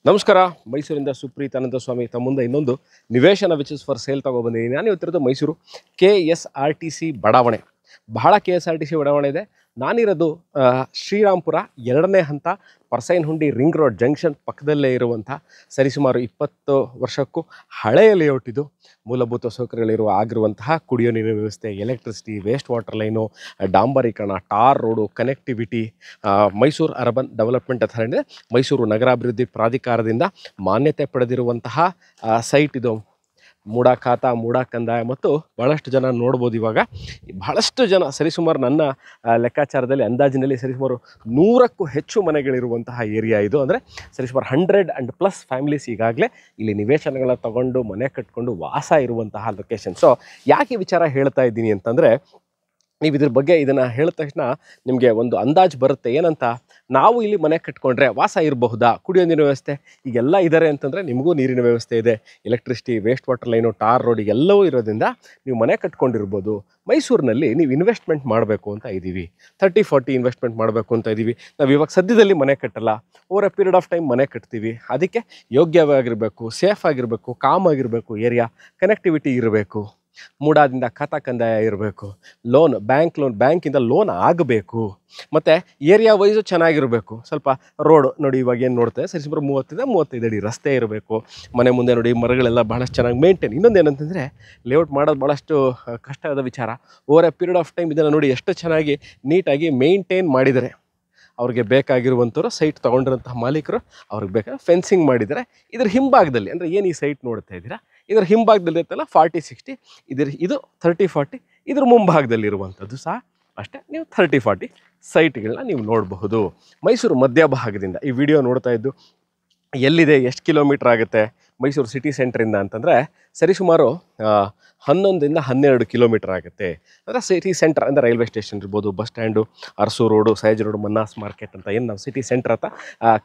ನಮಸ್ಕಾರ. ಮೈಸೂರಿಂದ ಸುಪ್ರೀತ್ ಅನಂತ ಸ್ವಾಮಿ ತಮ್ಮ ಮುಂದೆ ಇನ್ನೊಂದು ನಿವೇಶನ ವಿಚ್ ಇಸ್ ಫಾರ್ ಸೇಲ್ ತೊಗೊಬಂದಿದ್ದೀನಿ. ನಾನು ಇವತ್ತಿರೋದು ಮೈಸೂರು KSRTC ಬಡಾವಣೆ. ಬಹಳ KSRTC ಬಡಾವಣೆ ಇದೆ. ನಾನಿರೋದು ಶ್ರೀರಾಮ್ಪುರ 2ನೇ ಹಂತ ಪರ್ಸೈನಹುಂಡಿ ರಿಂಗ್ ರೋಡ್ ಜಂಕ್ಷನ್ ಪಕ್ಕದಲ್ಲೇ ಇರುವಂಥ ಸರಿಸುಮಾರು 20 ವರ್ಷಕ್ಕೂ ಹಳೆಯ ಲೇಔಟ್ ಇದು. ಮೂಲಭೂತ ಸೌಕರ್ಯಗಳಿರುವ ಆಗಿರುವಂತಹ ಕುಡಿಯೋ ನೀರಿನ ವ್ಯವಸ್ಥೆ, ಎಲೆಕ್ಟ್ರಿಸಿಟಿ, ವೇಸ್ಟ್ ವಾಟರ್ ಲೈನು, ಡಾಂಬರೀಕರಣ, tar road, connectivity, Mysuru urban development authority, Mysuru ನಗರಾಭಿವೃದ್ಧಿ ಪ್ರಾಧಿಕಾರದಿಂದ ಮಾನ್ಯತೆ ಪಡೆದಿರುವಂತಹ ಸೈಟ್ ಇದು. ಮೂಡ ಖಾತಾ, ಮೂಡ ಕಂದಾಯ ಮತ್ತು ಭಾಳಷ್ಟು ಜನ ನೋಡ್ಬೋದು. ಇವಾಗ ಭಾಳಷ್ಟು ಜನ ಸರಿಸುಮಾರು ನನ್ನ ಲೆಕ್ಕಾಚಾರದಲ್ಲಿ ಅಂದಾಜಿನಲ್ಲಿ ಸರಿಸುಮಾರು 100ಕ್ಕೂ ಹೆಚ್ಚು ಮನೆಗಳಿರುವಂತಹ ಏರಿಯಾ ಇದು. ಅಂದರೆ ಸರಿಸುಮಾರು 100+ ಫ್ಯಾಮಿಲೀಸ್ ಈಗಾಗಲೇ ಇಲ್ಲಿ ನಿವೇಶನಗಳನ್ನ ತಗೊಂಡು ಮನೆ ಕಟ್ಕೊಂಡು ವಾಸ ಇರುವಂತಹ ಲೊಕೇಶನ್. ಸೊ ಯಾಕೆ ಈ ವಿಚಾರ ಹೇಳ್ತಾ ಇದ್ದೀನಿ ಅಂತಂದರೆ, ನೀವು ಇದ್ರ ಬಗ್ಗೆ ಇದನ್ನು ಹೇಳಿದ ತಕ್ಷಣ ನಿಮಗೆ ಒಂದು ಅಂದಾಜು ಬರುತ್ತೆ. ಏನಂತ, ನಾವು ಇಲ್ಲಿ ಮನೆ ಕಟ್ಕೊಂಡ್ರೆ ವಾಸ ಇರಬಹುದಾ, ಕುಡಿಯೋ ನೀರಿನ ವ್ಯವಸ್ಥೆ ಈಗೆಲ್ಲ ಇದ್ದಾರೆ ಅಂತಂದರೆ ನಿಮಗೂ ನೀರಿನ ವ್ಯವಸ್ಥೆ ಇದೆ, electricity, waste water line, tar road ಎಲ್ಲವೂ ಇರೋದ್ರಿಂದ ನೀವು ಮನೆ ಕಟ್ಕೊಂಡಿರ್ಬೋದು. ಮೈಸೂರಿನಲ್ಲಿ ನೀವು ಇನ್ವೆಸ್ಟ್ಮೆಂಟ್ ಮಾಡಬೇಕು ಅಂತ ಇದ್ದೀವಿ, 30-40 ಇನ್ವೆಸ್ಟ್ಮೆಂಟ್ ಮಾಡಬೇಕು ಅಂತ ಇದ್ದೀವಿ. ನಾವು ಇವಾಗ ಸದ್ಯದಲ್ಲಿ ಮನೆ ಕಟ್ಟಲ್ಲ, over A period of time ಮನೆ ಕಟ್ತೀವಿ. ಅದಕ್ಕೆ ಯೋಗ್ಯವಾಗಿರಬೇಕು, ಸೇಫ್ ಆಗಿರಬೇಕು, ಕಾಮ್ ಆಗಿರಬೇಕು, ಏರಿಯಾ ಕನೆಕ್ಟಿವಿಟಿ ಇರಬೇಕು, ಮೂಡಾದಿಂದ ಖಾತಾ ಕಂದಾಯ ಇರಬೇಕು, ಲೋನ್ ಬ್ಯಾಂಕಿಂದ ಲೋನ್ ಆಗಬೇಕು, ಮತ್ತು ಏರಿಯಾ ವೈಸು ಚೆನ್ನಾಗಿರಬೇಕು. ಸ್ವಲ್ಪ ರೋಡು ನೋಡಿ, ಇವಾಗ ಏನು ನೋಡ್ತೇವೆ ಸರಿಸುಮಾರು 30-35 ಅಡಿ ರಸ್ತೆ ಇರಬೇಕು. ಮನೆ ಮುಂದೆ ನೋಡಿ ಮರಗಳೆಲ್ಲ ಭಾಳಷ್ಟು ಚೆನ್ನಾಗಿ ಮೇಂಟೈನ್. ಇನ್ನೊಂದು ಏನಂತಂದರೆ, ಲೇಔಟ್ ಮಾಡೋದು ಭಾಳಷ್ಟು ಕಷ್ಟವಾದ ವಿಚಾರ. Over A period of time ಇದನ್ನು ನೋಡಿ ಎಷ್ಟು ಚೆನ್ನಾಗಿ ನೀಟಾಗಿ ಮೇಂಟೈನ್ ಮಾಡಿದ್ದಾರೆ. ಅವ್ರಿಗೆ ಬೇಕಾಗಿರುವಂಥವ್ರು ಸೈಟ್ ತೊಗೊಂಡಿರೋಂತಹ ಮಾಲೀಕರು ಅವ್ರಿಗೆ ಬೇಕಾದ್ರೆ ಫೆನ್ಸಿಂಗ್ ಮಾಡಿದ್ದಾರೆ. ಇದರ ಹಿಂಭಾಗದಲ್ಲಿ ಅಂದರೆ ಏನು ಈ ಸೈಟ್ ನೋಡ್ತಾ ಇದ್ದೀರಾ, ಇದರ ಹಿಂಭಾಗದಲ್ಲಿ ಇರ್ತಲ್ಲ 40-60, ಇದು 30-40, ಇದ್ರ ಮುಂಭಾಗದಲ್ಲಿರುವಂಥದ್ದು ಸಹ ಅಷ್ಟೇ. ನೀವು 30-40 ಸೈಟ್ಗಳನ್ನ ನೀವು ನೋಡಬಹುದು. ಮೈಸೂರು ಮಧ್ಯಭಾಗದಿಂದ ಈ ವಿಡಿಯೋ ನೋಡ್ತಾ ಇದ್ದು ಎಲ್ಲಿದೆ, ಎಷ್ಟು ಕಿಲೋಮೀಟ್ರ್ ಆಗುತ್ತೆ ಮೈಸೂರು ಸಿಟಿ ಸೆಂಟ್ರಿಂದ ಅಂತಂದರೆ ಸರಿಸುಮಾರು 11-12 ಕಿಲೋಮೀಟ್ರ್ ಆಗುತ್ತೆ. ಅಂದರೆ ಸಿಟಿ ಸೆಂಟರ್ ಅಂದರೆ ರೈಲ್ವೆ ಸ್ಟೇಷನ್ ಇರ್ಬೋದು, ಬಸ್ ಸ್ಟ್ಯಾಂಡು, ಅರಸು ರೋಡು, ಸೈಜ್ ರೋಡು, ಮನ್ನಾಸ್ ಮಾರ್ಕೆಟ್ ಅಂತ ಏನು ನಾವು ಸಿಟಿ ಸೆಂಟರ್ ಅಂತ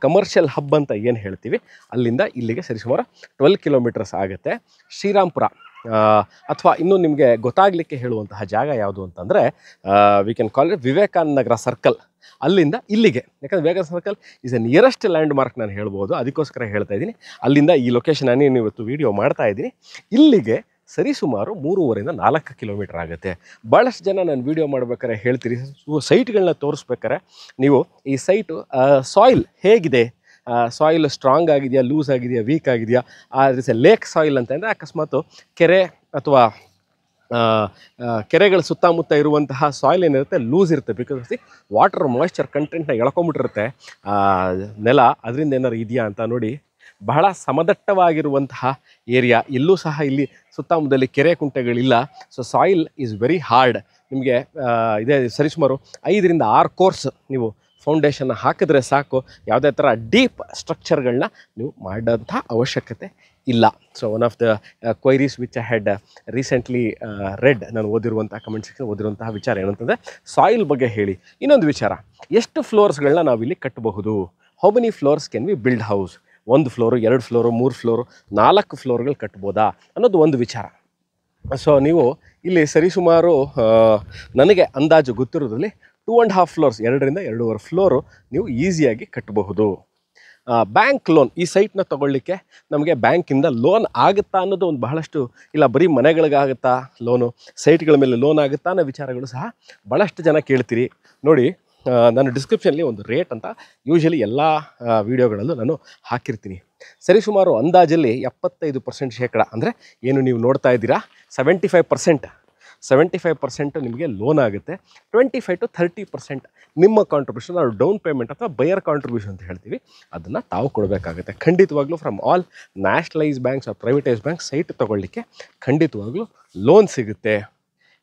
ಕಮರ್ಷಿಯಲ್ ಹಬ್ ಅಂತ ಏನು ಹೇಳ್ತೀವಿ, ಅಲ್ಲಿಂದ ಇಲ್ಲಿಗೆ ಸರಿಸುಮಾರು 12 ಕಿಲೋಮೀಟರ್ಸ್ ಆಗುತ್ತೆ. ಶ್ರೀರಾಮ್ಪುರ ಅಥವಾ ಇನ್ನೂ ನಿಮಗೆ ಗೊತ್ತಾಗಲಿಕ್ಕೆ ಹೇಳುವಂತಹ ಜಾಗ ಯಾವುದು ಅಂತಂದರೆ, we can call it Vivekananda Nagar circle. ಅಲ್ಲಿಂದ ಇಲ್ಲಿಗೆ, ಯಾಕಂದರೆ Vivekananda circle is A nearest land mark ನಾನು ಹೇಳ್ಬೋದು, ಅದಕ್ಕೋಸ್ಕರ ಹೇಳ್ತಾ ಇದ್ದೀನಿ. ಅಲ್ಲಿಂದ ಈ ಲೊಕೇಶನ್ ನಾನು ಇವತ್ತು ವೀಡಿಯೋ ಮಾಡ್ತಾ ಇದ್ದೀನಿ. ಇಲ್ಲಿಗೆ ಸರಿಸುಮಾರು 3.5-4 ಕಿಲೋಮೀಟ್ರ್ ಆಗುತ್ತೆ. ಭಾಳಷ್ಟು ಜನ ನಾನು ವೀಡಿಯೋ ಮಾಡ್ಬೇಕಾದ್ರೆ ಹೇಳ್ತೀರಿ, ಸೈಟ್ಗಳನ್ನ ತೋರಿಸ್ಬೇಕಾರೆ ನೀವು ಈ ಸೈಟು ಸಾಯಿಲ್ ಹೇಗಿದೆ, ಸಾಯಿಲ್ ಸ್ಟ್ರಾಂಗ್ ಆಗಿದೆಯಾ, ಲೂಸ್ ಆಗಿದೆಯಾ, ವೀಕ್ ಆಗಿದೆಯಾ, ಆದರೆ ಲೇಕ್ ಸಾಯಿಲ್ ಅಂತಂದರೆ ಅಕಸ್ಮಾತ್ ಕೆರೆ ಅಥವಾ ಕೆರೆಗಳ ಸುತ್ತಮುತ್ತ ಇರುವಂತಹ ಸಾಯಿಲ್ ಏನಿರುತ್ತೆ ಲೂಸ್ ಇರುತ್ತೆ. ಬಿಕಾಸ್ ವಾಟರ್ ಮಾಯ್ಶ್ಚರ್ ಕಂಟೆಂಟ್ನ ಎಳ್ಕೊಂಬಿಟ್ಟಿರುತ್ತೆ ನೆಲ, ಅದರಿಂದ ಏನಾರು ಇದೆಯಾ ಅಂತ ನೋಡಿ. ಬಹಳ ಸಮದಟ್ಟವಾಗಿರುವಂತಹ ಏರಿಯಾ, ಇಲ್ಲೂ ಸಹ ಇಲ್ಲಿ ಸುತ್ತಮುತ್ತದಲ್ಲಿ ಕೆರೆ ಕುಂಟೆಗಳಿಲ್ಲ. So soil is very hard. ನಿಮಗೆ ಇದೇ ಸರಿಸುಮಾರು 5-6 ಕೋರ್ಸ್ ನೀವು ಫೌಂಡೇಶನ್ನ ಹಾಕಿದ್ರೆ ಸಾಕು, ಯಾವುದೇ ಥರ ಡೀಪ್ ಸ್ಟ್ರಕ್ಚರ್ಗಳನ್ನ ನೀವು ಮಾಡೋಂಥ ಅವಶ್ಯಕತೆ ಇಲ್ಲ. So one of the queries which I had recently red, ನಾನು ಓದಿರುವಂಥ ಕಮೆಂಟ್ ಸೆಕ್ಷನ್ ಓದಿರುವಂತಹ ವಿಚಾರ ಏನಂತಂದರೆ, ಸಾಯಿಲ್ ಬಗ್ಗೆ ಹೇಳಿ. ಇನ್ನೊಂದು ವಿಚಾರ, ಎಷ್ಟು ಫ್ಲೋರ್ಸ್ಗಳನ್ನ ನಾವಿಲ್ಲಿ ಕಟ್ಟಬಹುದು, how many floors can we build house, 1 floor, 2 floor, 3 floor, 4 ಫ್ಲೋರ್ಗಳು ಕಟ್ಬೋದಾ ಅನ್ನೋದು ಒಂದು ವಿಚಾರ. ಸೊ ನೀವು ಇಲ್ಲಿ ಸರಿಸುಮಾರು ನನಗೆ ಅಂದಾಜು ಗೊತ್ತಿರೋದ್ರಲ್ಲಿ 2.5 ಫ್ಲೋರ್ಸ್, 2-2.5 ಫ್ಲೋರು ನೀವು ಈಸಿಯಾಗಿ ಕಟ್ಟಬಹುದು. ಬ್ಯಾಂಕ್ ಲೋನ್, ಈ ಸೈಟ್ನ ತೊಗೊಳ್ಳಿಕ್ಕೆ ನಮಗೆ ಬ್ಯಾಂಕಿಂದ ಲೋನ್ ಆಗುತ್ತಾ ಅನ್ನೋದು ಒಂದು ಬಹಳಷ್ಟು, ಇಲ್ಲ ಬರೀ ಮನೆಗಳಿಗಾಗುತ್ತಾ ಲೋನು, ಸೈಟ್ಗಳ ಮೇಲೆ ಲೋನ್ ಆಗುತ್ತಾ ಅನ್ನೋ ವಿಚಾರಗಳು ಸಹ ಭಾಳಷ್ಟು ಜನ ಕೇಳ್ತೀರಿ. ನೋಡಿ, ನಾನು ಡಿಸ್ಕ್ರಿಪ್ಷನ್ಲಿ ಒಂದು ರೇಟ್ ಅಂತ ಯೂಶಲಿ ಎಲ್ಲ ವೀಡಿಯೋಗಳಲ್ಲೂ ನಾನು ಹಾಕಿರ್ತೀನಿ. ಸರಿಸುಮಾರು ಅಂದಾಜಲ್ಲಿ 75% ಅಂದರೆ ಏನು ನೀವು ನೋಡ್ತಾ ಇದ್ದೀರಾ 75% ನಿಮಗೆ ಲೋನ್ ಆಗುತ್ತೆ. 25-30% ನಿಮ್ಮ ಕಾಂಟ್ರಿಬ್ಯೂಷನ್, ನಾವು ಡೌನ್ ಪೇಮೆಂಟ್ ಅಥವಾ ಬಯರ್ ಕಾಂಟ್ರಿಬ್ಯೂಷನ್ ಅಂತ ಹೇಳ್ತೀವಿ, ಅದನ್ನು ತಾವು ಕೊಡಬೇಕಾಗುತ್ತೆ. ಖಂಡಿತವಾಗ್ಲೂ from all nationalise banks or privatise banks site ತೊಗೊಳ್ಳಿಕ್ಕೆ ಖಂಡಿತವಾಗ್ಲೂ ಲೋನ್ ಸಿಗುತ್ತೆ.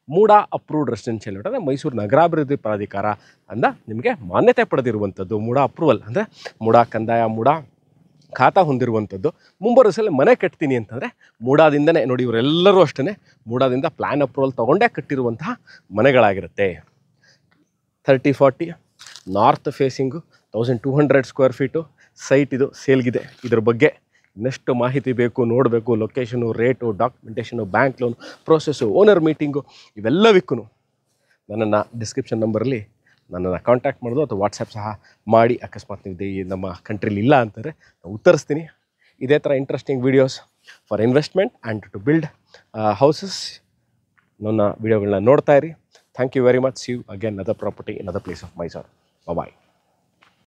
ಮೂಡ ಅಪ್ರೂವ್ಡ್ ರೆಸಿಡೆನ್ಷಿಯಲ್ ಲೇಔಟ್ ಅಂದರೆ ಮೈಸೂರು ನಗರಾಭಿವೃದ್ಧಿ ಪ್ರಾಧಿಕಾರ ಅಂದ ನಿಮಗೆ ಮಾನ್ಯತೆ ಪಡೆದಿರುವಂಥದ್ದು. ಮೂಡ ಅಪ್ರೂವಲ್ ಅಂದರೆ ಮೂಡ ಕಂದಾಯ, ಮೂಡ ಖಾತಾ ಹೊಂದಿರುವಂಥದ್ದು. ಮುಂಬರೋಸಲ್ಲಿ ಮನೆ ಕಟ್ತೀನಿ ಅಂತಂದರೆ ಮೂಡಾದಿಂದನೇ ನೋಡಿ, ಇವರೆಲ್ಲರೂ ಅಷ್ಟೇ ಮೂಡಾದಿಂದ ಪ್ಲ್ಯಾನ್ ಅಪ್ರೂವಲ್ ತೊಗೊಂಡೇ ಕಟ್ಟಿರುವಂತಹ ಮನೆಗಳಾಗಿರುತ್ತೆ. 30-40 north facing, 1200 square feet site ಇದು ಸೇಲ್ಗಿದೆ. ಇದ್ರ ಬಗ್ಗೆ ಇನ್ನಷ್ಟು ಮಾಹಿತಿ ಬೇಕು, ನೋಡಬೇಕು, location, rate, documentation, bank loan process, owner meeting, ಇವೆಲ್ಲವಿಕ್ಕೂ ನನ್ನನ್ನು ಡಿಸ್ಕ್ರಿಪ್ಷನ್ ನಂಬರಲ್ಲಿ ನನ್ನನ್ನು ಕಾಂಟ್ಯಾಕ್ಟ್ ಮಾಡೋದು ಅಥವಾ ವಾಟ್ಸಪ್ ಸಹ ಮಾಡಿ. ಅಕಸ್ಮಾತ್ ನೀವು ನಮ್ಮ ಕಂಟ್ರಿಲಿ ಇಲ್ಲ ಅಂತಾರೆ ನಾನು ಉತ್ತರಿಸ್ತೀನಿ. ಇದೇ ಥರ interesting videos for investment and to build houses ನನ್ನ ವೀಡಿಯೋಗಳನ್ನ ನೋಡ್ತಾ ಇರಿ. Thank you very much. See you again other property in other place of Mysuru. Bye.